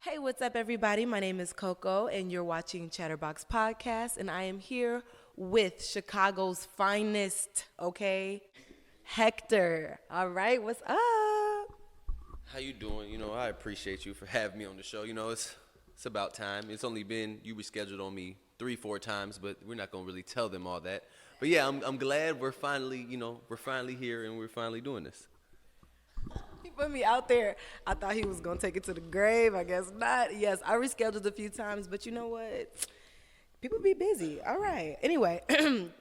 Hey, what's up, everybody? My name is Coco, and you're watching ChatterBox Podcast, and I am here with Chicago's finest, okay? Hector. All right, what's up? How you doing? I appreciate you for having me on the show. It's about time. It's only been you rescheduled on me 3-4 times, but we're not gonna really tell them all that. But yeah, I'm glad we're finally here and we're finally doing this. He put me out there. I thought he was going to take it to the grave. I guess not. Yes, I rescheduled a few times, but you know what? People be busy. All right. Anyway,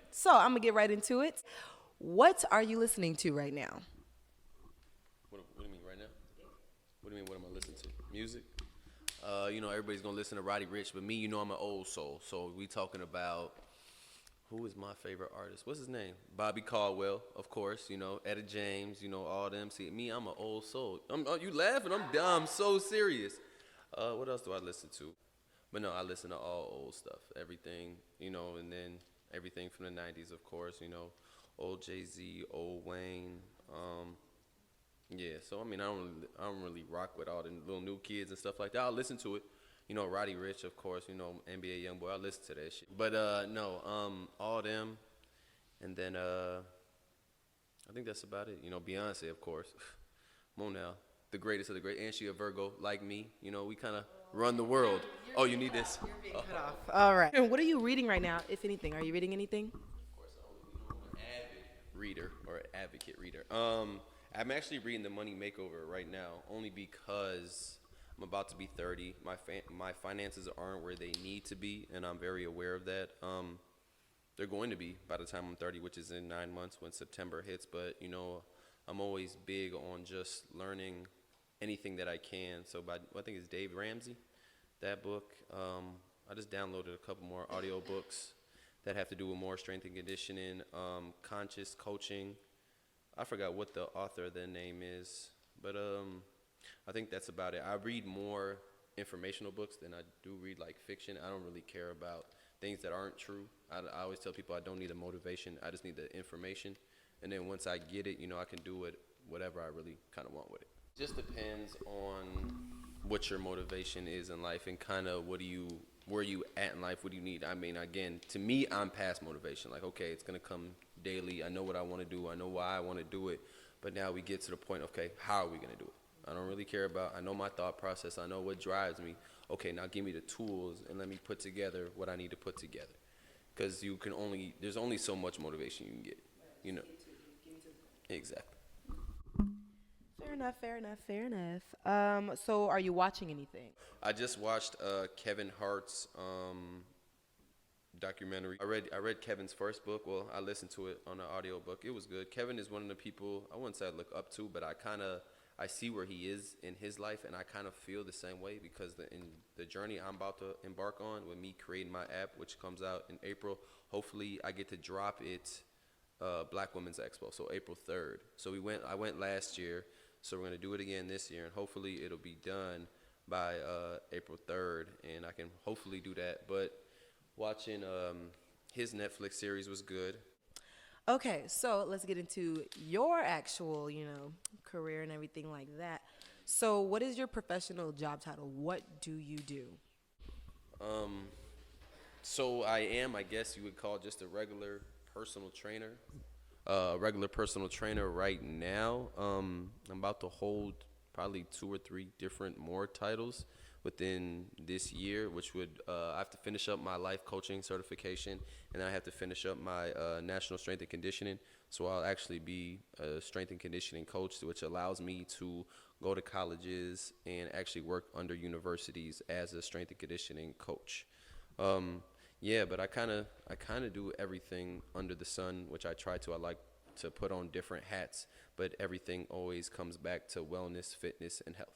so I'm going to get right into it. What are you listening to right now? What do you mean right now? What do you mean? What am I listening to? Music. Everybody's gonna listen to Roddy Ricch, but me, I'm an old soul. So we talking about who is my favorite artist? What's his name? Bobby Caldwell, of course. Etta James. All them. See, me, I'm an old soul. You laughing? I'm dumb. I'm so serious. What else do I listen to? But no, I listen to all old stuff. Everything. And then everything from the '90s, of course. Old Jay-Z, old Wayne. Yeah. So I don't really rock with all the little new kids and stuff like that. I'll listen to it. Roddy Ricch, of course, NBA Youngboy. I listen to that shit. But no, all them, and then I think that's about it. Beyonce, of course. Come on now, the greatest of the great, and she a Virgo like me. We kind of run the world. Oh, you need this? You're being cut off. All right. And what are you reading right now, if anything? Are you reading anything? Of course, I'm an avid reader or advocate reader. I'm actually reading The Money Makeover right now, only because I'm about to be 30. My finances aren't where they need to be, and I'm very aware of that. They're going to be by the time I'm 30, which is in 9 months when September hits. But I'm always big on just learning anything that I can. So I think it's Dave Ramsey, that book. I just downloaded a couple more audio books that have to do with more strength and conditioning, conscious coaching. I forgot what the author of the name is, but I think that's about it. I read more informational books than I do read like fiction. I don't really care about things that aren't true. I always tell people I don't need a motivation. I just need the information, and then once I get it, I can do whatever I really kind of want with it. Just depends on what your motivation is in life and kind of where you at in life. What do you need? I mean, again, to me, I'm past motivation. Like, okay, it's gonna come daily. I know what I want to do. I know why I want to do it. But now we get to the point, okay, how are we gonna do it? I don't really care about. I know my thought process. I know what drives me. Okay, now give me the tools and let me put together what I need to put together. Because there's only so much motivation you can get. You know. Exactly. Fair enough, fair enough, fair enough. So are you watching anything? I just watched Kevin Hart's documentary. I read Kevin's first book. Well, I listened to it on an audio book. It was good. Kevin is one of the people I wouldn't say I look up to, but I see where he is in his life, and I kind of feel the same way because in the journey I'm about to embark on with me creating my app, which comes out in April. Hopefully, I get to drop it Black Women's Expo, so April 3rd. So I went last year, so we're gonna do it again this year, and hopefully it'll be done by April 3rd, and I can hopefully do that. But watching his Netflix series was good. Okay, so let's get into your actual, career and everything like that. So what is your professional job title? What do you do? Um, so I guess you would call just a regular personal trainer. Regular personal trainer right now. I'm about to hold probably 2 or 3 different more titles within this year, which would I have to finish up my life coaching certification, and then I have to finish up my national strength and conditioning. So I'll actually be a strength and conditioning coach, which allows me to go to colleges and actually work under universities as a strength and conditioning coach. Yeah, but I kind of do everything under the sun, which I try to. I like to put on different hats, but everything always comes back to wellness, fitness, and health.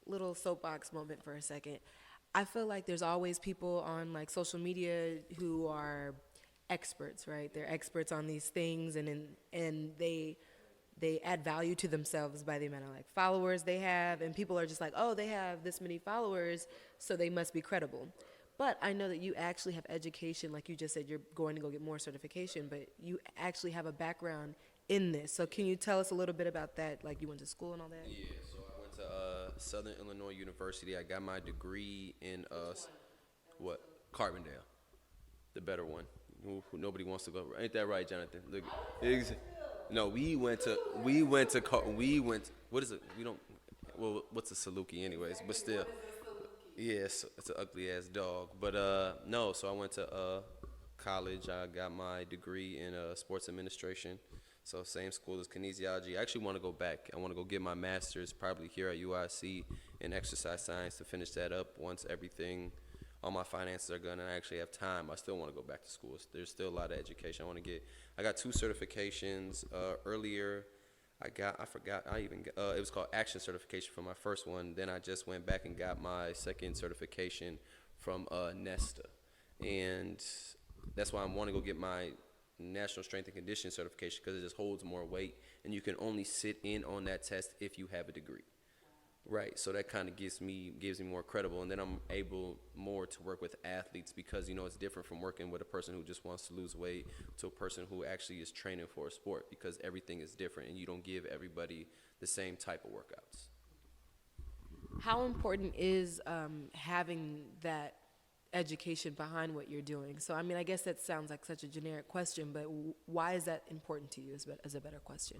Little soapbox moment for a second. I feel like there's always people on like social media who are experts, right? They're experts on these things, and they add value to themselves by the amount of like followers they have, and people are just like, oh, they have this many followers, so they must be credible. But I know that you actually have education, like you just said, you're going to go get more certification, but you actually have a background in this. So can you tell us a little bit about that? Like you went to school and all that? Yeah, so I went to to Southern Illinois University. I got my degree in what? Carbondale, the better one. Who nobody wants to go. Ain't that right, Jonathan? Look, no, we went. What is it? We don't. Well, what's a Saluki, anyways? But still, yes, it's an ugly ass dog. But no. So I went to college. I got my degree in sports administration. So same school as kinesiology. I actually want to go back. I want to go get my master's probably here at UIC in exercise science to finish that up once all my finances are done and I actually have time. I still want to go back to school. There's still a lot of education I want to get. I got 2 certifications earlier. It was called action certification for my first one. Then I just went back and got my second certification from Nesta. And that's why I want to go get my National Strength and Conditioning certification because it just holds more weight, and you can only sit in on that test if you have a degree. Right, so that kind of gives me more credible, and then I'm able more to work with athletes because it's different from working with a person who just wants to lose weight to a person who actually is training for a sport because everything is different, and you don't give everybody the same type of workouts. How important is having that education behind what you're doing? So, I mean, I guess that sounds like such a generic question, but why is that important to you as a better question?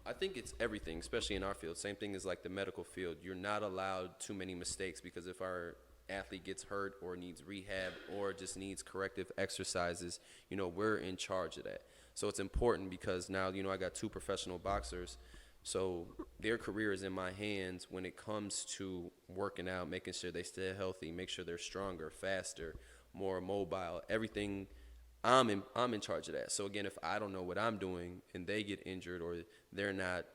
I think it's everything, especially in our field. Same thing as like the medical field. You're not allowed too many mistakes because if our athlete gets hurt or needs rehab or just needs corrective exercises, we're in charge of that. So it's important because now, I got 2 professional boxers. So their career is in my hands when it comes to working out, making sure they stay healthy, make sure they're stronger, faster, more mobile, everything. I'm in charge of that. So again, if I don't know what I'm doing and they get injured or they're not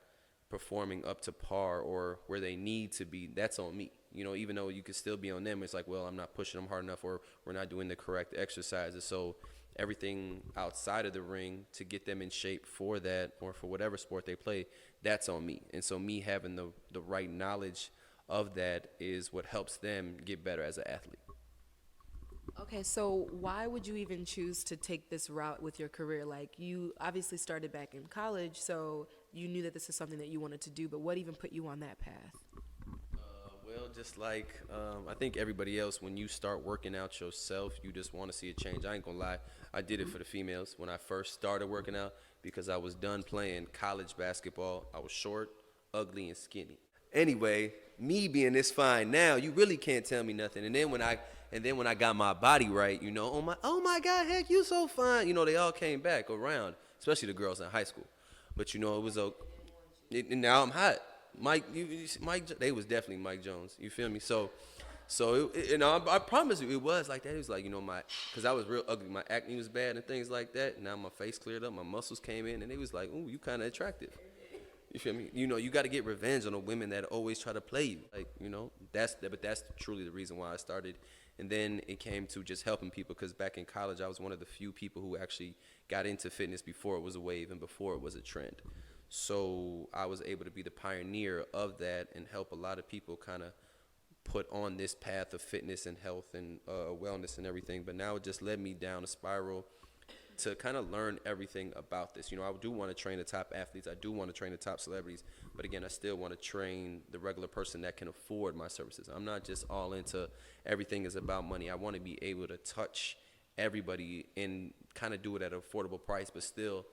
performing up to par or where they need to be, that's on me. Even though you could still be on them, it's like, well, I'm not pushing them hard enough or we're not doing the correct exercises. So everything outside of the ring to get them in shape for that or for whatever sport they play, that's on me. And so me having the right knowledge of that is what helps them get better as an athlete. Okay, so why would you even choose to take this route with your career? Like, you obviously started back in college, so you knew that this is something that you wanted to do, but what even put you on that path? Well, just like I think everybody else, when you start working out yourself, you just want to see a change. I ain't gonna lie, I did it for the females when I first started working out because I was done playing college basketball. I was short, ugly, and skinny. Anyway, me being this fine now, you really can't tell me nothing. And then when I got my body right, oh my God, Heck, you so fine. They all came back around, especially the girls in high school. But it was and now I'm hot. Mike, they was definitely Mike Jones. You feel me? So I promise you, it was like that. It was like because I was real ugly. My acne was bad and things like that. Now my face cleared up, my muscles came in, and it was like, ooh, you kind of attractive. You feel me? You got to get revenge on the women that always try to play you. Like, but that's truly the reason why I started. And then it came to just helping people because back in college, I was one of the few people who actually got into fitness before it was a wave and before it was a trend. So I was able to be the pioneer of that and help a lot of people kind of put on this path of fitness and health and wellness and everything. But now it just led me down a spiral to kind of learn everything about this. I do want to train the top athletes. I do want to train the top celebrities. But again, I still want to train the regular person that can afford my services. I'm not just all into everything is about money. I want to be able to touch everybody and kind of do it at an affordable price, but still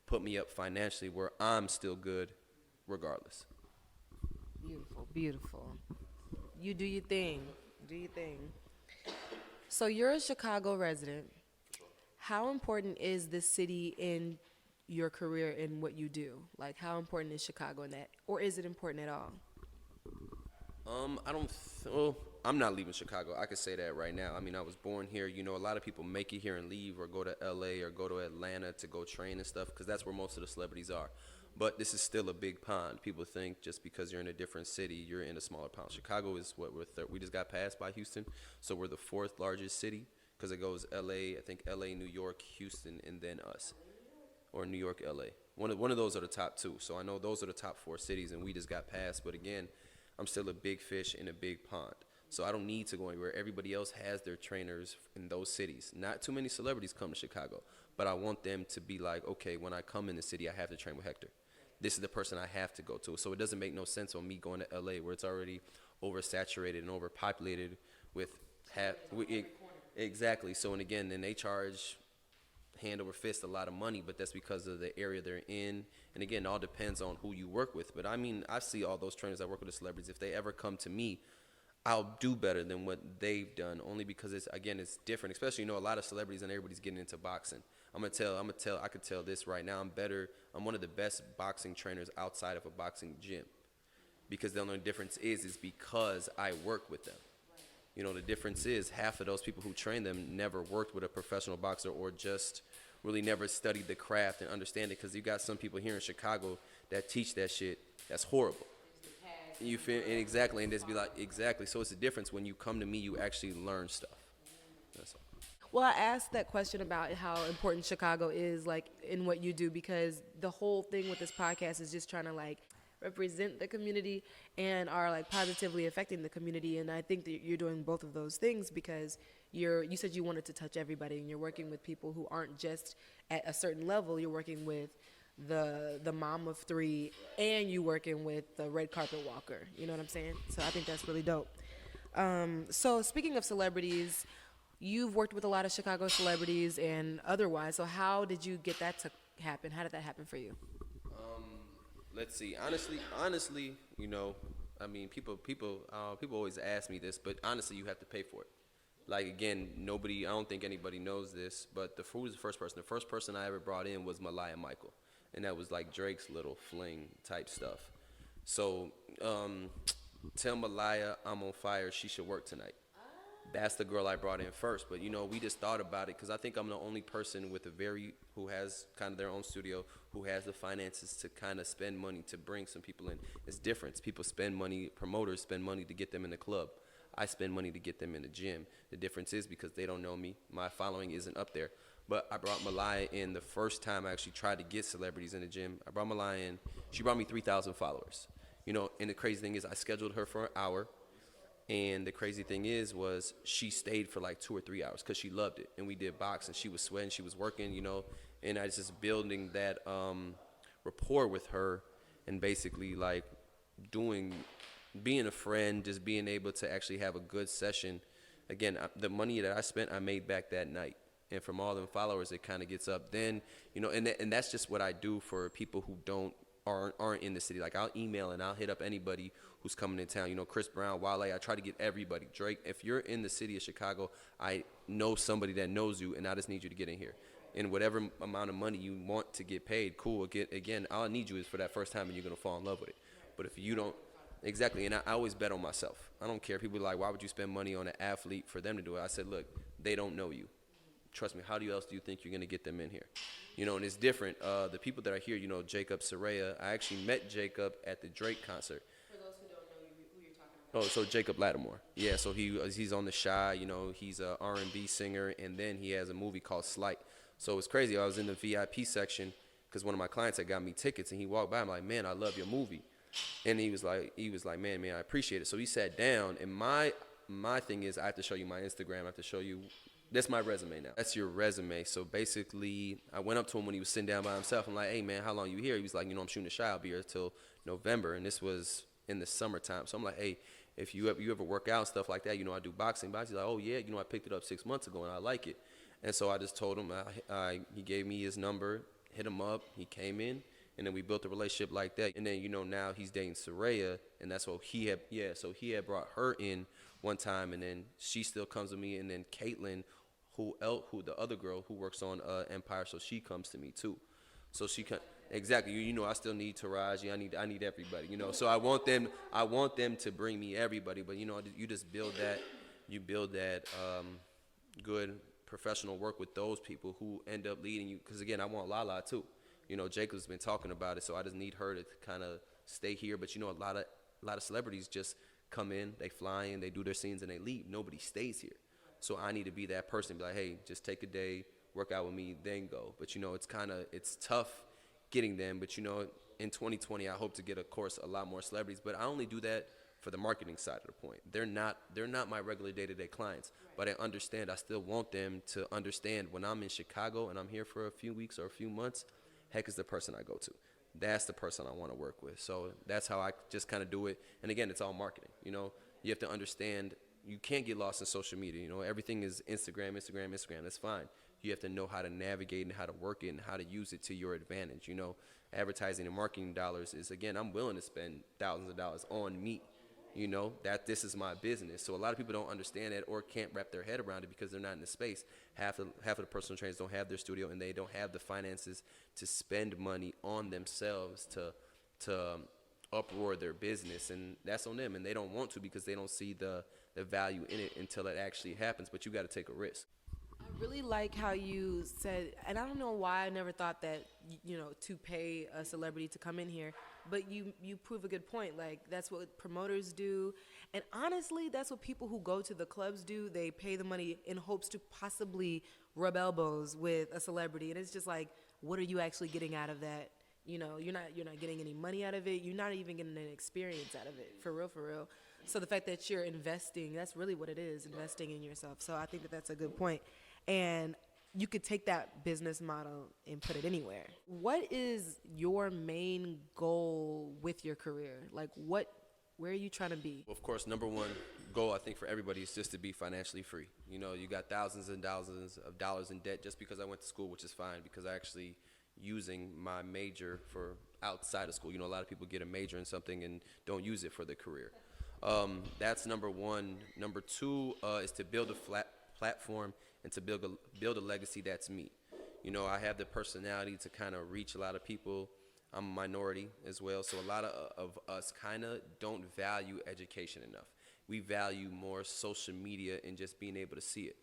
put me up financially where I'm still good regardless. Beautiful, beautiful. You do your thing. Do your thing. So you're a Chicago resident. How important is this city in your career and what you do? Like, how important is Chicago in that? Or is it important at all? I'm not leaving Chicago. I could say that right now. I mean, I was born here. A lot of people make it here and leave or go to LA or go to Atlanta to go train and stuff because that's where most of the celebrities are. But this is still a big pond. People think just because you're in a different city, you're in a smaller pond. Chicago is what we just got passed by Houston, so we're the 4th largest city because it goes LA, I think LA, New York, Houston, and then us, or New York, LA. One of those are the top 2. So I know those are the top 4 cities, and we just got passed. But again, I'm still a big fish in a big pond. So I don't need to go anywhere. Everybody else has their trainers in those cities. Not too many celebrities come to Chicago, but I want them to be like, okay, when I come in the city, I have to train with Hector. this is the person I have to go to. So it doesn't make no sense on me going to LA where it's already oversaturated and overpopulated with exactly. So, and again, then they charge hand over fist a lot of money, but that's because of the area they're in. And again, it all depends on who you work with. But I mean, I see all those trainers that work with the celebrities. If they ever come to me, I'll do better than what they've done, only because it's different. Especially, a lot of celebrities and everybody's getting into boxing. I could tell this right now. I'm one of the best boxing trainers outside of a boxing gym, because the only difference is because I work with them. The difference is half of those people who train them never worked with a professional boxer, or just really never studied the craft and understand it. Because you got some people here in Chicago that teach that shit. That's horrible. You feel, and exactly, and just be like, exactly. So it's a difference when you come to me, you actually learn stuff. That's all. Well, I asked that question about how important Chicago is, like, in what you do, because the whole thing with this podcast is just trying to, like, represent the community and are, like, positively affecting the community. And I think that you're doing both of those things, because you said you wanted to touch everybody, and you're working with people who aren't just at a certain level. You're working with the mom of 3, and you working with the red carpet walker. You know what I'm saying? So I think that's really dope. So speaking of celebrities, you've worked with a lot of Chicago celebrities and otherwise. So how did you get that to happen? How did that happen for you? Let's see. Honestly, I mean, people always ask me this, but honestly, you have to pay for it. Like, again, I don't think anybody knows this, but who was the first person? The first person I ever brought in was Malaya Michael, and that was like Drake's little fling type stuff. So, tell Malaya I'm on fire. She should work tonight. That's the girl I brought in first. But, we just thought about it, because I think I'm the only person who has kind of their own studio, who has the finances to kind of spend money to bring some people in. It's different. People spend money, promoters spend money to get them in the club. I spend money to get them in the gym. The difference is because they don't know me. My following isn't up there. But I brought Malaya in the first time I actually tried to get celebrities in the gym. I brought Malaya in. She brought me 3,000 followers. And the crazy thing is I scheduled her for an hour. And the crazy thing was she stayed for like 2 or 3 hours because she loved it. And we did box, and she was sweating, she was working, and I was just building that rapport with her, and basically like being a friend, just being able to actually have a good session. Again, the money that I spent, I made back that night. And from all them followers, it kind of gets up. Then, and that's just what I do for people who aren't in the city. Like, I'll email and I'll hit up anybody who's coming in town. Chris Brown, Wale. I try to get everybody. Drake. If you're in the city of Chicago, I know somebody that knows you, and I just need you to get in here. And whatever amount of money you want to get paid, cool. Again, all I need you is for that first time, and you're gonna fall in love with it. But if you don't, exactly. And I always bet on myself. I don't care. People are like, why would you spend money on an athlete for them to do it? I said, look, they don't know you. Trust me, how else do you think you're going to get them in here? And it's different. The people that are here, Jacob Soraya, I actually met Jacob at the Drake concert. For those who don't know who you're talking about. Oh, so Jacob Lattimore. Yeah, so he's on The Shy, he's a R&B singer, and then he has a movie called Slight. So it's crazy. I was in the VIP section because one of my clients had got me tickets, and he walked by. I'm like, man, I love your movie. And he was like, man, I appreciate it. So he sat down, and my thing is I have to show you my Instagram. I have to show you. That's my resume now. That's your resume. So basically, I went up to him when he was sitting down by himself. I'm like, hey, man, how long you here? He was like, I'm shooting The Shy. I'll be here till November. And this was in the summertime. So I'm like, hey, if you ever work out and stuff like that, I do boxing. He's like, oh, yeah, I picked it up 6 months ago, and I like it. And so I just told him, he gave me his number, hit him up. He came in, and then we built a relationship like that. And then, now he's dating Soraya, and that's what he had brought her in one time, and then she still comes to me, and then Caitlin, who the other girl who works on Empire, so she comes to me too. So she can exactly. I still need Taraji. I need everybody. So I want them to bring me everybody. But you just build that good professional work with those people who end up leading you. Because again, I want Lala too. Jacob's been talking about it, so I just need her to kind of stay here. But a lot of celebrities just come in, they fly in, they do their scenes, and they leave. Nobody stays here. So I need to be that person, be like, hey, just take a day, work out with me, then go. But it's tough getting them. But in 2020, I hope to get, of course, a lot more celebrities. But I only do that for the marketing side of the point. They're not my regular day-to-day clients. But I understand. I still want them to understand when I'm in Chicago and I'm here for a few weeks or a few months. Heck is the person I go to. that's the person I want to work with. So that's how I just kind of do it. And again, it's all marketing. You have to understand you can't get lost in social media. Everything is Instagram, Instagram, Instagram. That's fine. You have to know how to navigate and how to work it and how to use it to your advantage. Advertising and marketing dollars is, again, I'm willing to spend thousands of dollars on me. That this is my business. So a lot of people don't understand that or can't wrap their head around it because they're not in the space. Half of the personal trainers don't have their studio, and they don't have the finances to spend money on themselves to uproar their business, and that's on them. And they don't want to because they don't see the value in it until it actually happens. But you got to take a risk. I really like how you said, and I don't know why I never thought that, to pay a celebrity to come in here, but you prove a good point. Like, that's what promoters do. And honestly, that's what people who go to the clubs do. They pay the money in hopes to possibly rub elbows with a celebrity. And it's just like, what are you actually getting out of that? You're not getting any money out of it. You're not even getting an experience out of it, for real, for real. So the fact that you're investing, that's really what it is, investing in yourself. So I think that that's a good point. And you could take that business model and put it anywhere. What is your main goal with your career? Like, where are you trying to be? Of course, number one goal, I think, for everybody is just to be financially free. You got thousands and thousands of dollars in debt just because I went to school, which is fine because I actually using my major for outside of school. A lot of people get a major in something and don't use it for their career. That's number one. Number two is to build a flat platform and to build a legacy that's me. I have the personality to kind of reach a lot of people. I'm a minority as well, so a lot of us kind of don't value education enough. We value more social media and just being able to see it,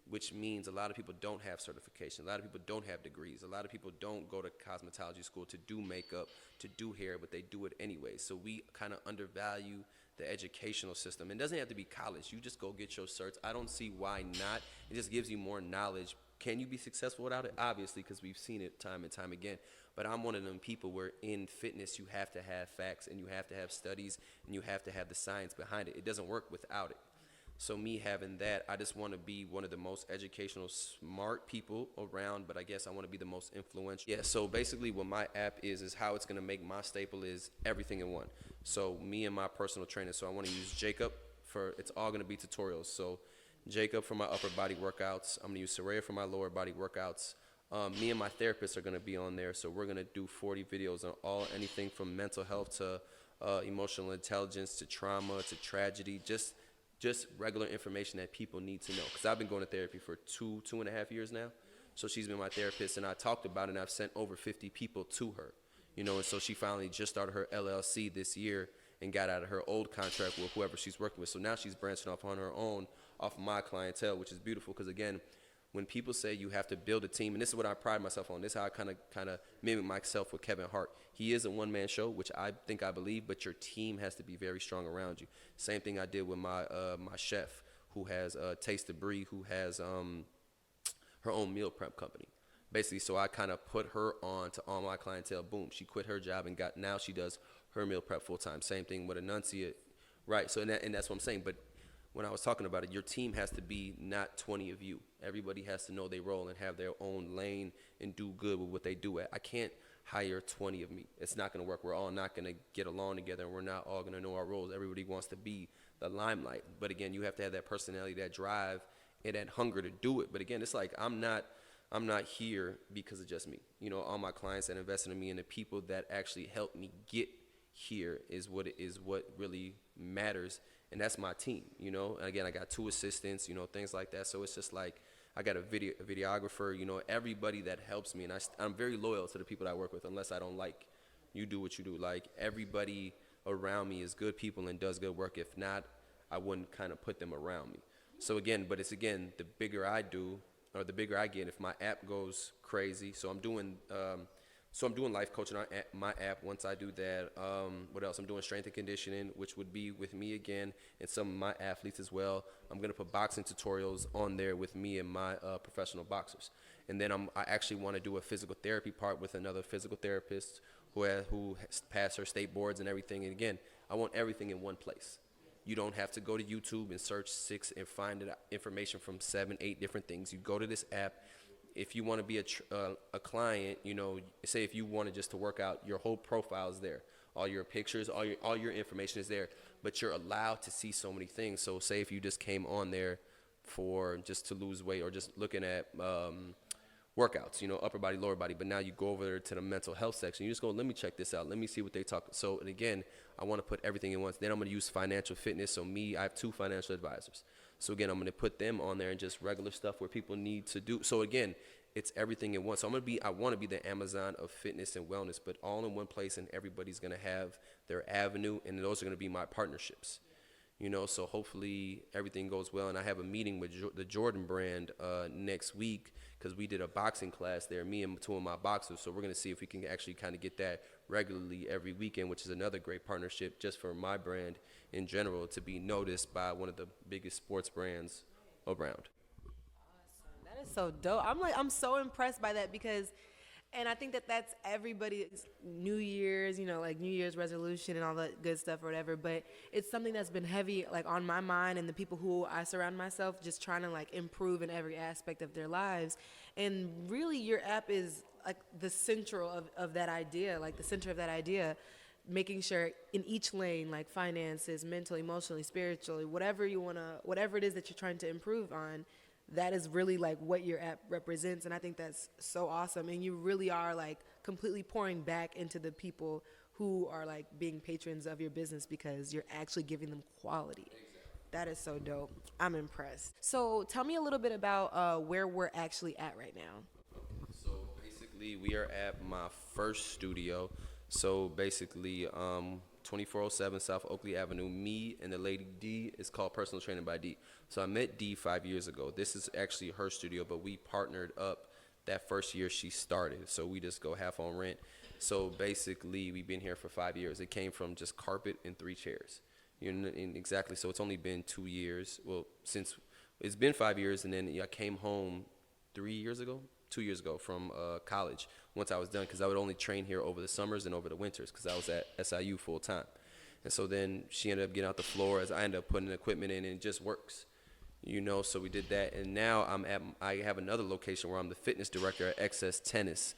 which means a lot of people don't have certification. A lot of people don't have degrees. A lot of people don't go to cosmetology school to do makeup, to do hair, but they do it anyway. So we kind of undervalue the educational system. It doesn't have to be college. You just go get your certs. I don't see why not. It just gives you more knowledge. Can you be successful without it? Obviously, because we've seen it time and time again. But I'm one of them people where in fitness you have to have facts and you have to have studies and you have to have the science behind it. It doesn't work without it. So me having that, I just want to be one of the most educational, smart people around, but I guess I want to be the most influential. Yeah, so basically what my app is how it's going to make my staple is everything in one. So me and my personal trainer, so I want to use Jacob it's all going to be tutorials. So Jacob for my upper body workouts. I'm going to use Soraya for my lower body workouts. Me and my therapist are going to be on there. So we're going to do 40 videos on anything from mental health to emotional intelligence to trauma to tragedy, just regular information that people need to know. Because I've been going to therapy for 2.5 years now. So she's been my therapist, and I talked about it, and I've sent over 50 people to her. And so she finally just started her LLC this year and got out of her old contract with whoever she's working with. So now she's branching off on her own, off of my clientele, which is beautiful because, again, when people say you have to build a team, and this is what I pride myself on, this is how I kind of mimic myself with Kevin Hart. He is a one-man show, which I believe, but your team has to be very strong around you. Same thing I did with my chef, who has Taste to Brie, who has her own meal prep company. Basically, so I kind of put her on to all my clientele. Boom, she quit her job and now she does her meal prep full time. Same thing with Enunciate, right? So and that's what I'm saying. But when I was talking about it, your team has to be not 20 of you. Everybody has to know their role and have their own lane and do good with what they do at. I can't hire 20 of me. It's not going to work. We're all not going to get along together, and we're not all going to know our roles. Everybody wants to be the limelight. But again, you have to have that personality, that drive, and that hunger to do it. But again, it's like I'm not here because of just me. All my clients that invested in me and the people that actually helped me get here is what really matters. And that's my team, And again, I got 2 assistants, things like that. So it's just like I got a videographer, everybody that helps me. And I'm very loyal to the people that I work with, unless I don't like you do what you do. Like, everybody around me is good people and does good work. If not, I wouldn't kind of put them around me. So again, but it's the bigger I do, or the bigger I get, if my app goes crazy. So I'm doing life coaching on my app. Once I do that, what else? I'm doing strength and conditioning, which would be with me again and some of my athletes as well. I'm going to put boxing tutorials on there with me and my professional boxers. And then I actually want to do a physical therapy part with another physical therapist who has passed her state boards and everything. And again, I want everything in one place. You don't have to go to YouTube and search 6 and find information from 7, 8 different things. You go to this app. if you want to be a client, say if you wanted just to work out, your whole profile is there. All your pictures, all your information is there, but you're allowed to see so many things. So say if you just came on there for just to lose weight or just looking at workouts, upper body, lower body, but now you go over there to the mental health section. You just go, let me check this out. Let me see what they talk. So, and again, I want to put everything in once. Then I'm going to use financial fitness. So I have 2 financial advisors. So again, I'm going to put them on there and just regular stuff where people need to do. So again, it's everything in one. So I want to be the Amazon of fitness and wellness, but all in one place, and everybody's going to have their avenue, and those are going to be my partnerships. So hopefully everything goes well. And I have a meeting with the Jordan brand next week, because we did a boxing class there, me and 2 of my boxers. So we're going to see if we can actually kind of get that regularly every weekend, which is another great partnership just for my brand in general to be noticed by one of the biggest sports brands around. That is so dope. I'm so impressed by that because, and I think that that's everybody's New Year's, like New Year's resolution and all that good stuff or whatever. But it's something that's been heavy, like on my mind and the people who I surround myself, just trying to like improve in every aspect of their lives. And really, your app is like the central of that idea, like the center of that idea, making sure in each lane, like finances, mentally, emotionally, spiritually, whatever it is that you're trying to improve on, that is really like what your app represents. And I think that's so awesome. And you really are like completely pouring back into the people who are like being patrons of your business because you're actually giving them quality. Exactly. That is so dope. I'm impressed. So tell me a little bit about where we're actually at right now. So basically we are at my first studio. So basically 2407 South Oakley Avenue. Me and the lady D is called Personal Training by D. So I met D 5 years ago. This is actually her studio, but we partnered up that first year she started. So we just go half on rent. So basically we've been here for 5 years. It came from just carpet and 3 chairs. Exactly. So it's only been 2 years. Well, since it's been 5 years, and then I came home 2 years ago from college once I was done, because I would only train here over the summers and over the winters because I was at SIU full time. And so then she ended up getting out the floor as I ended up putting the equipment in, and it just works. So we did that, and now I have another location where I'm the fitness director at XS Tennis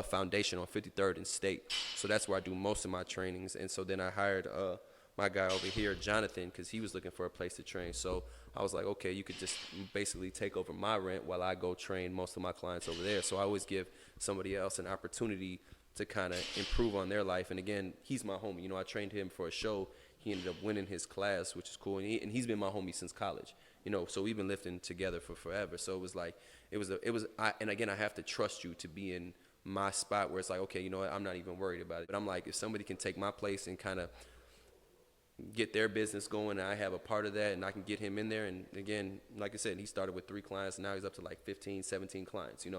Foundation on 53rd and State. So that's where I do most of my trainings. And so then I hired my guy over here, Jonathan, because he was looking for a place to train. So I was like, okay, you could just basically take over my rent while I go train most of my clients over there. So I always give somebody else an opportunity to kind of improve on their life. And again, he's my homie. I trained him for a show. He ended up winning his class, which is cool. And he's been my homie since college. So we've been lifting together for forever. So it was like, and again, I have to trust you to be in my spot where it's like, okay, I'm not even worried about it. But I'm like, if somebody can take my place and kind of get their business going, and I have a part of that, and I can get him in there. And again, like I said, he started with 3 clients, and now he's up to like 15, 17 clients, and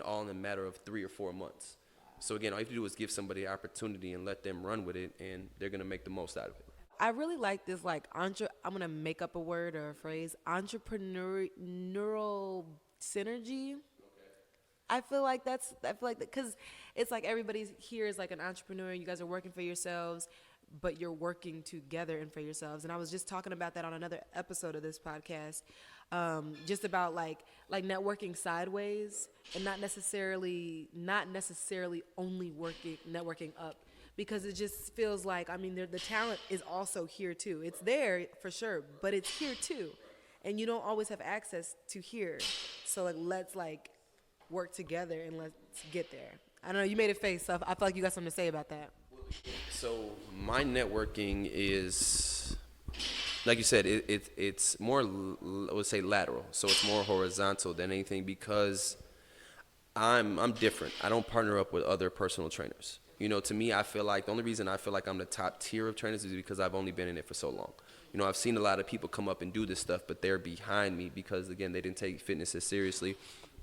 all in a matter of 3 or 4 months. So again, all you have to do is give somebody an opportunity and let them run with it, and they're going to make the most out of it. I really like this, like, I'm going to make up a word or a phrase, entrepreneurial synergy. Okay. I feel like because it's like everybody here is like an entrepreneur. You guys are working for yourselves, but you're working together and for yourselves. And I was just talking about that on another episode of this podcast, just about like networking sideways and not necessarily only networking up. Because it just feels like, the talent is also here too. It's there for sure, but it's here too. And you don't always have access to here. So let's work together and let's get there. I don't know, you made a face, so I feel like you got something to say about that. So my networking is, like you said, it's more, let's say, lateral. So it's more horizontal than anything, because I'm different. I don't partner up with other personal trainers. To me, I feel like the only reason I feel like I'm the top tier of trainers is because I've only been in it for so long. I've seen a lot of people come up and do this stuff, but they're behind me because, again, they didn't take fitness as seriously.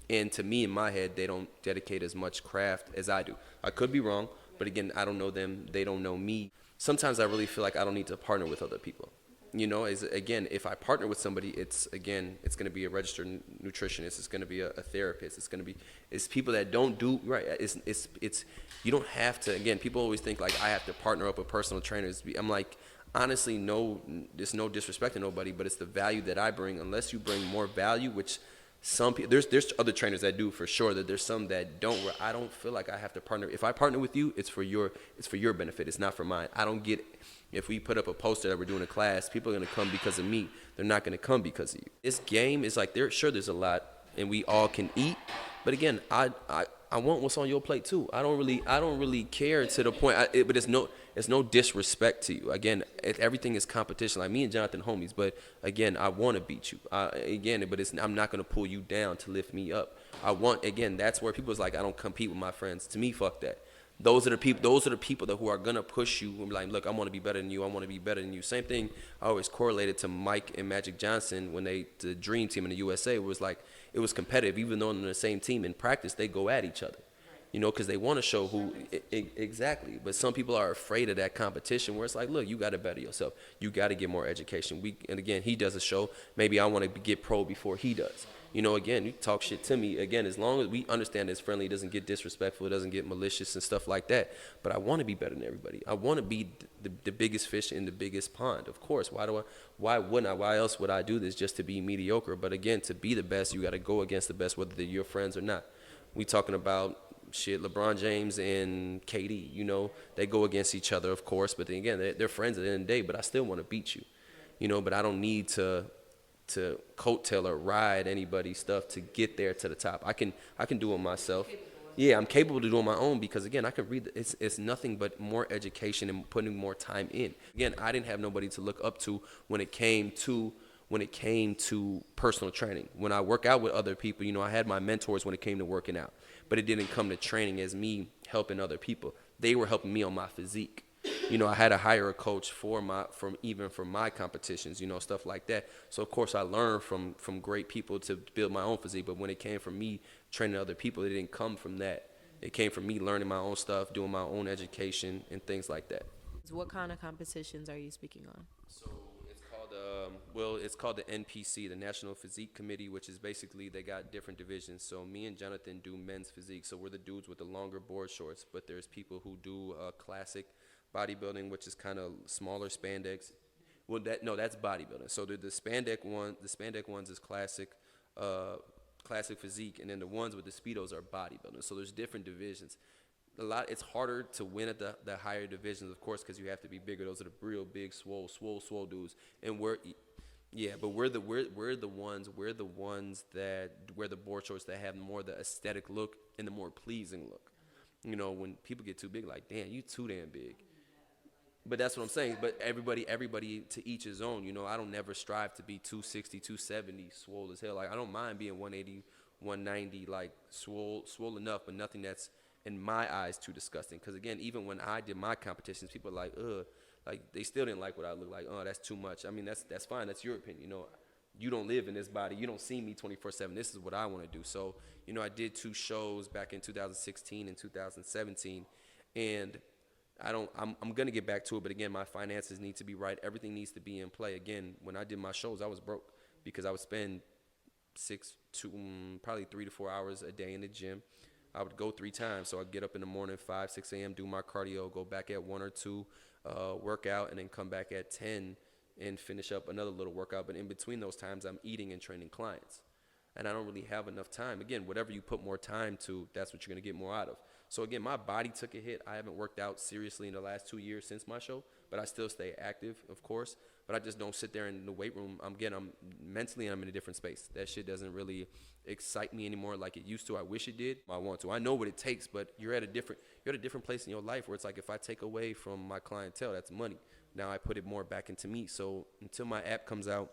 And to me, in my head, they don't dedicate as much craft as I do. I could be wrong, but again, I don't know them. They don't know me. Sometimes I really feel like I don't need to partner with other people. Again, if I partner with somebody, it's going to be a registered nutritionist. It's going to be a therapist. It's people that don't do right. It's you don't have to. Again, people always think like I have to partner up with personal trainers. I'm like, honestly, no. There's no disrespect to nobody, but it's the value that I bring. Unless you bring more value, which Some people, there's other trainers that do for sure. That there's some that don't. Where I don't feel like I have to partner. If I partner with you, it's for your benefit. It's not for mine. I don't get. If we put up a poster that we're doing a class, people are gonna come because of me. They're not gonna come because of you. This game is like there's a lot, and we all can eat. But again, I want what's on your plate too. I don't really care to the point. But it's no disrespect to you. Again, everything is competition. Like me and Jonathan homies, but again, I want to beat you. I'm not gonna pull you down to lift me up. That's where people's like, I don't compete with my friends. To me, fuck that. Those are the people that who are gonna push you and be like, look, I want to be better than you. I want to be better than you. Same thing. I always correlated to Mike and Magic Johnson when the Dream Team in the USA was like it was competitive, even though they're the same team. In practice, they go at each other, because they want to show who exactly. But some people are afraid of that competition, where it's like, look, you got to better yourself. You got to get more education. And again, he does a show. Maybe I want to get pro before he does. Again, you talk shit to me. Again, as long as we understand it's friendly, it doesn't get disrespectful, it doesn't get malicious and stuff like that. But I want to be better than everybody. I want to be the biggest fish in the biggest pond. Of course. Why wouldn't I? Why else would I do this just to be mediocre? But again, to be the best, you got to go against the best, whether they're your friends or not. We talking about shit, LeBron James and KD. They go against each other, of course. But then again, they're friends at the end of the day. But I still want to beat you. But I don't need to coattail or ride anybody's stuff to get there to the top. I can do it myself. Yeah, I'm capable of doing my own because again, I can read. It's nothing but more education and putting more time in. Again, I didn't have nobody to look up to when it came to personal training. When I work out with other people, I had my mentors when it came to working out, but it didn't come to training as me helping other people. They were helping me on my physique. I had to hire a coach for my competitions, stuff like that. So of course I learned from great people to build my own physique. But when it came from me training other people, it didn't come from that. It came from me learning my own stuff, doing my own education and things like that. What kind of competitions are you speaking on? So it's called the NPC, the National Physique Committee, which is basically they got different divisions. So me and Jonathan do men's physique. So we're the dudes with the longer board shorts, but there's people who do classic bodybuilding, which is kind of smaller spandex. Well, that's bodybuilding. So the spandex ones is classic physique, and then the ones with the speedos are bodybuilding. So there's different divisions. It's harder to win at the higher divisions, of course, because you have to be bigger. Those are the real big, swole dudes, and we're the ones that wear the board shorts that have more the aesthetic look and the more pleasing look. When people get too big, like, damn, you too damn big. But that's what I'm saying. But everybody to each his own. I don't never strive to be 260, 270, swole as hell. Like, I don't mind being 180, 190, like swole enough, but nothing that's in my eyes too disgusting. Because again, even when I did my competitions, people are like, ugh, like they still didn't like what I look like. Oh, that's too much. I mean, that's fine. That's your opinion. You don't live in this body. You don't see me 24/7. This is what I want to do. So, I did 2 shows back in 2016 and 2017, and I'm going to get back to it, but again, my finances need to be right. Everything needs to be in play. Again, when I did my shows, I was broke because I would spend probably 3 to 4 hours a day in the gym. I would go 3 times. So I'd get up in the morning, 5, 6 a.m., do my cardio, go back at 1 or 2, work out, and then come back at 10 and finish up another little workout. But in between those times, I'm eating and training clients. And I don't really have enough time. Again, whatever you put more time to, that's what you're going to get more out of. So again, my body took a hit. I haven't worked out seriously in the last 2 years since my show, but I still stay active, of course. But I just don't sit there in the weight room. I'm mentally, I'm in a different space. That shit doesn't really excite me anymore like it used to. I wish it did. I want to. I know what it takes, but you're at a different place in your life where it's like if I take away from my clientele, that's money. Now I put it more back into me. So until my app comes out,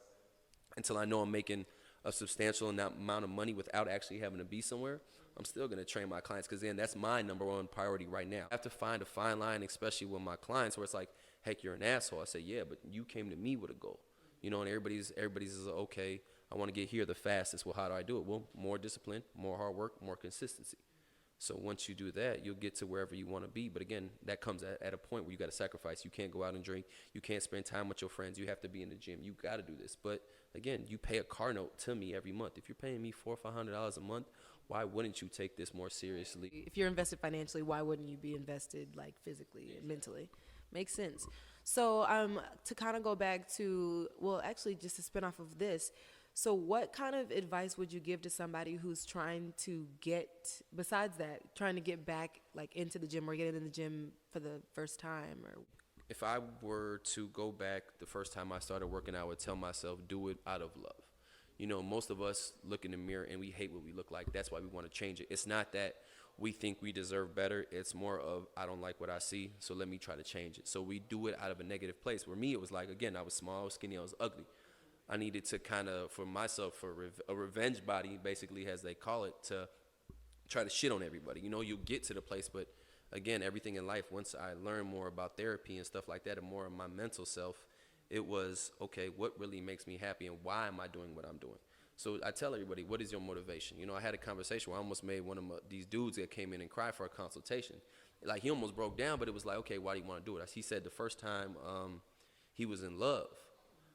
until I know I'm making a substantial amount of money without actually having to be somewhere, I'm still going to train my clients because then that's my number one priority right now. I have to find a fine line, especially with my clients, where it's like, heck, you're an asshole. I say, yeah, but you came to me with a goal, and everybody's is okay. I want to get here the fastest. Well, how do I do it? Well, more discipline, more hard work, more consistency. So once you do that, you'll get to wherever you want to be. But again, that comes at a point where you got to sacrifice. You can't go out and drink. You can't spend time with your friends. You have to be in the gym. You got to do this. But again, you pay a car note to me every month. If you're paying me $400 or $500 a month, why wouldn't you take this more seriously? If you're invested financially, why wouldn't you be invested like physically and mentally? Makes sense. So to kind of go back to, well, actually just to spin off of this, So what kind of advice would you give to somebody who's trying to get, besides that, trying to get back like into the gym or get in the gym for the first time? Or If I were to go back the first time I started working, I would tell myself, do it out of love. You know, most of us look in the mirror and we hate what we look like. That's why we want to change it. It's not that we think we deserve better. It's more of, I don't like what I see, so let me try to change it. So we do it out of a negative place. Where me, it was like, again, I was small, I was skinny, I was ugly. I needed to kind of, for myself, for a revenge body, basically, as they call it, to try to shit on everybody. You know, you get to the place, but again, everything in life, once I learned more about therapy and stuff like that and more of my mental self, it was, okay, what really makes me happy and why am I doing what I'm doing? So I tell everybody, what is your motivation? You know, I had a conversation where I almost made one of these dudes that came in and cried for a consultation. Like, he almost broke down, but it was like, okay, why do you want to do it? He said the first time he was in love.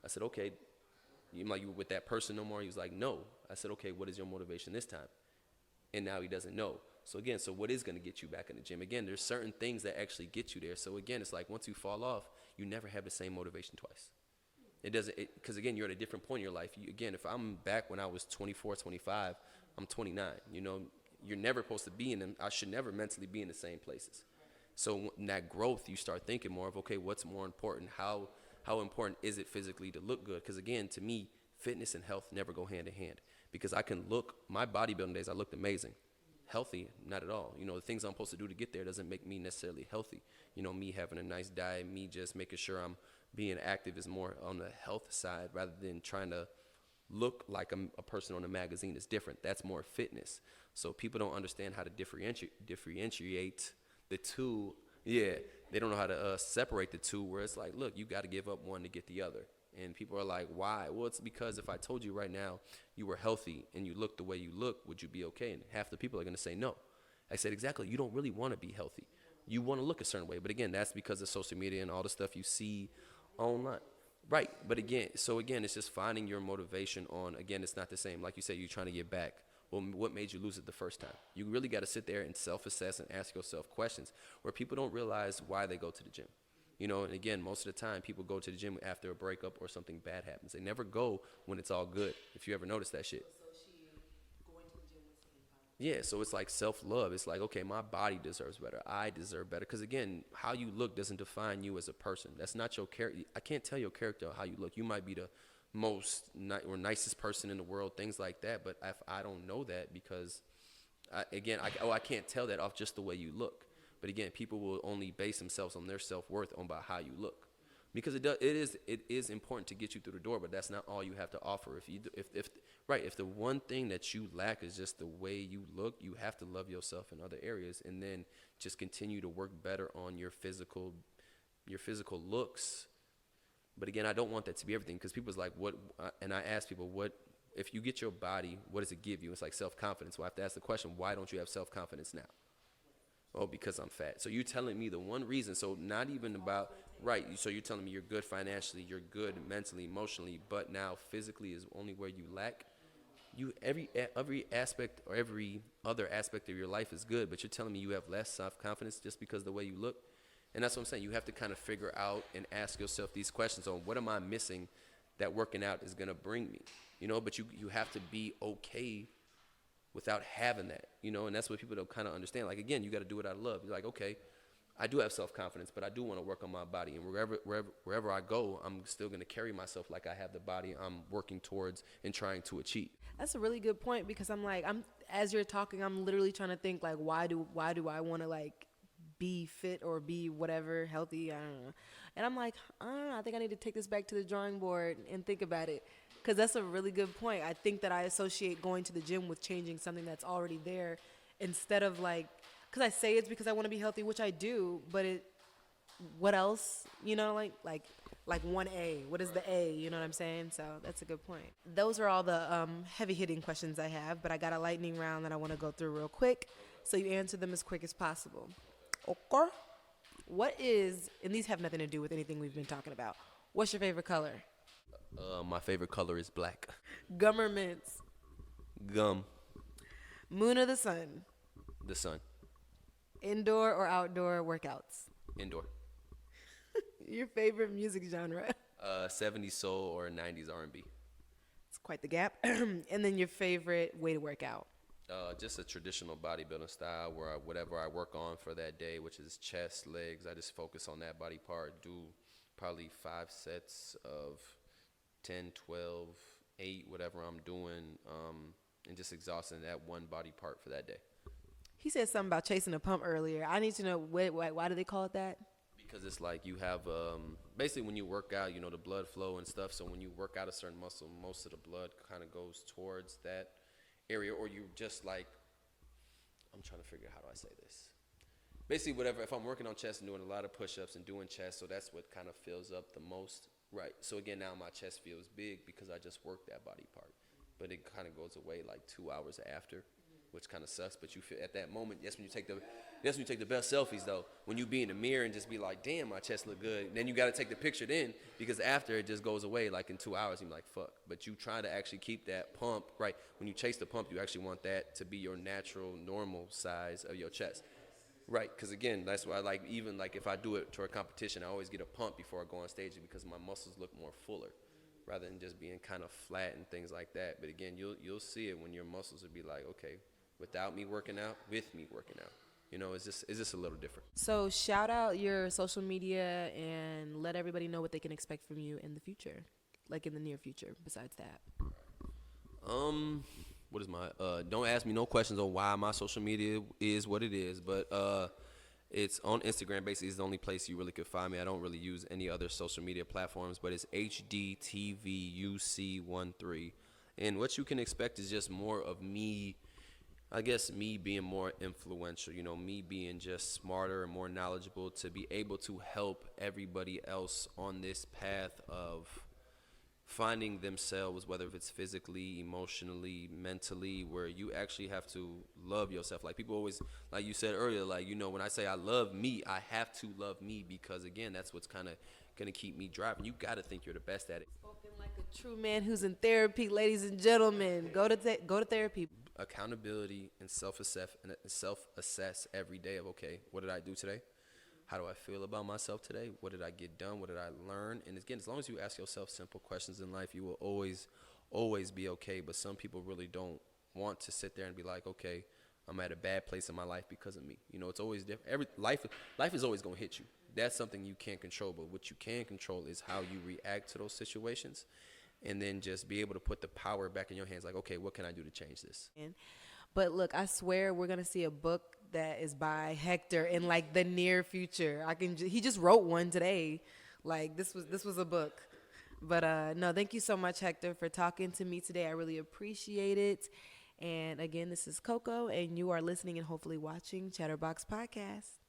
I said, okay, you with that person no more? He was like, no. I said, okay, what is your motivation this time? And now he doesn't know. So again, so what is going to get you back in the gym? Again, there's certain things that actually get you there. So again, it's like once you fall off, you never have the same motivation twice. It doesn't, because again, you're at a different point in your life. Again, if I'm back when I was 24, 25, I'm 29. You know, you're never supposed to be in them. I should never mentally be in the same places. So in that growth, you start thinking more of, okay, what's more important? How important is it physically to look good? Because again, to me, fitness and health never go hand in hand. Because I can look, my bodybuilding days, I looked amazing. Healthy, not at all. You know, the things I'm supposed to do to get there doesn't make me necessarily healthy. You know, me having a nice diet, me just making sure I'm being active is more on the health side rather than trying to look like a person on a magazine is different. That's more fitness. So people don't understand how to differentiate the two. Yeah, they don't know how to separate the two, where it's like, look, you got to give up one to get the other. And people are like, why? Well, it's because if I told you right now you were healthy and you looked the way you look, would you be okay? And half the people are going to say no. I said, exactly. You don't really want to be healthy. You want to look a certain way. But again, that's because of social media and all the stuff you see online. Right. But again, it's just finding your motivation on, again, it's not the same. Like you said, you're trying to get back. Well, what made you lose it the first time? You really got to sit there and self-assess and ask yourself questions where people don't realize why they go to the gym. You know, and again, most of the time people go to the gym after a breakup or something bad happens. They never go when it's all good, if you ever notice that shit. Yeah, so it's like self-love. It's like, okay, my body deserves better. I deserve better. Because, again, how you look doesn't define you as a person. That's not your character. I can't tell your character how you look. You might be the most or nicest person in the world, things like that. But if I don't know that because, I can't tell that off just the way you look. But again, people will only base themselves on their self-worth on by how you look, because it is important to get you through the door, but that's not all you have to offer. If the one thing that you lack is just the way you look, you have to love yourself in other areas, and then just continue to work better on your physical looks. But again, I don't want that to be everything, because people's like, what? And I ask people, what if you get your body? What does it give you? It's like self-confidence. Well, I have to ask the question, why don't you have self-confidence now? Oh, because I'm fat. So you're telling me the one reason, so not even about, right, so you're telling me you're good financially, you're good mentally, emotionally, but now physically is only where you lack. Every aspect or every other aspect of your life is good, but you're telling me you have less self-confidence just because of the way you look? And that's what I'm saying. You have to kind of figure out and ask yourself these questions on, what am I missing that working out is going to bring me? You know, but you have to be okay without having that, you know, and that's what people don't kind of understand. Like, again, you got to do it out of love. You're like, okay, I do have self-confidence, but I do want to work on my body. And wherever I go, I'm still going to carry myself like I have the body I'm working towards and trying to achieve. that's a really good point, because as you're talking, I'm literally trying to think like, why do I want to like be fit or be whatever healthy? I don't know. And I'm like, I don't know. I think I need to take this back to the drawing board and think about it. Because that's a really good point. I think that I associate going to the gym with changing something that's already there, instead of like, because I say it's because I want to be healthy, which I do, but what else? You know, like 1A. What is the A? You know what I'm saying? So that's a good point. Those are all the heavy hitting questions I have, but I got a lightning round that I want to go through real quick, so you answer them as quick as possible. Okay. What is, and these have nothing to do with anything we've been talking about, what's your favorite color? My favorite color is black. Gum or mints? Gum. Moon or the sun? The sun. Indoor or outdoor workouts? Indoor. Your favorite music genre? 70s soul or 90s R&B. It's quite the gap. And then your favorite way to work out. Just a traditional bodybuilding style where whatever I work on for that day, which is chest, legs, I just focus on that body part. Do probably 5 sets of 10, 12, 8, whatever I'm doing, and just exhausting that one body part for that day. He said something about chasing a pump earlier. I need to know why do they call it that? Because it's like you have basically when you work out, the blood flow and stuff. So when you work out a certain muscle, most of the blood kind of goes towards that area, or you just like, I'm trying to figure out how do I say this. Basically, whatever, if I'm working on chest and doing a lot of push-ups and doing chest, so that's what kind of fills up the most, right? So again, now my chest feels big because I just worked that body part, but it kind of goes away like 2 hours after, which kind of sucks. But you feel at that moment, that's when you take the best selfies though. When you be in the mirror and just be like, damn, my chest look good. And then you got to take the picture then, because after it just goes away like in 2 hours. You're like, fuck. But you try to actually keep that pump, right? When you chase the pump, you actually want that to be your natural, normal size of your chest. Right, because again, that's why I like, even like if I do it to a competition, I always get a pump before I go on stage because my muscles look more fuller rather than just being kind of flat and things like that. But again, you'll see it when your muscles will be like, okay, without me working out, with me working out. It's just a little different. So shout out your social media and let everybody know what they can expect from you in the future, like in the near future, besides that. What is my, don't ask me no questions on why my social media is what it is, but it's on Instagram. Basically, it's the only place you really could find me. I don't really use any other social media platforms, but it's HDTVUC13. And what you can expect is just more of me, I guess, me being more influential, me being just smarter and more knowledgeable to be able to help everybody else on this path of finding themselves, whether it's physically, emotionally, mentally, where you actually have to love yourself. Like people always, like you said earlier, like, when I say I love me, I have to love me because, again, that's what's kind of going to keep me driving. You got to think you're the best at it. Spoken like a true man who's in therapy, ladies and gentlemen. Go to therapy. Accountability and self-assess every day of, okay, what did I do today? How do I feel about myself today? What did I get done? What did I learn? And again, as long as you ask yourself simple questions in life, you will always be okay. But some people really don't want to sit there and be like, okay, I'm at a bad place in my life because of me. It's always different. Life is always going to hit you. That's something you can't control. But what you can control is how you react to those situations, and then just be able to put the power back in your hands. Like, okay, what can I do to change this? But look, I swear we're going to see a book that is by Hector in like the near future. He just wrote one today. Like this was a book. But no, thank you so much, Hector, for talking to me today. I really appreciate it. And again, this is Coco, and you are listening and hopefully watching ChatterBox Podcast.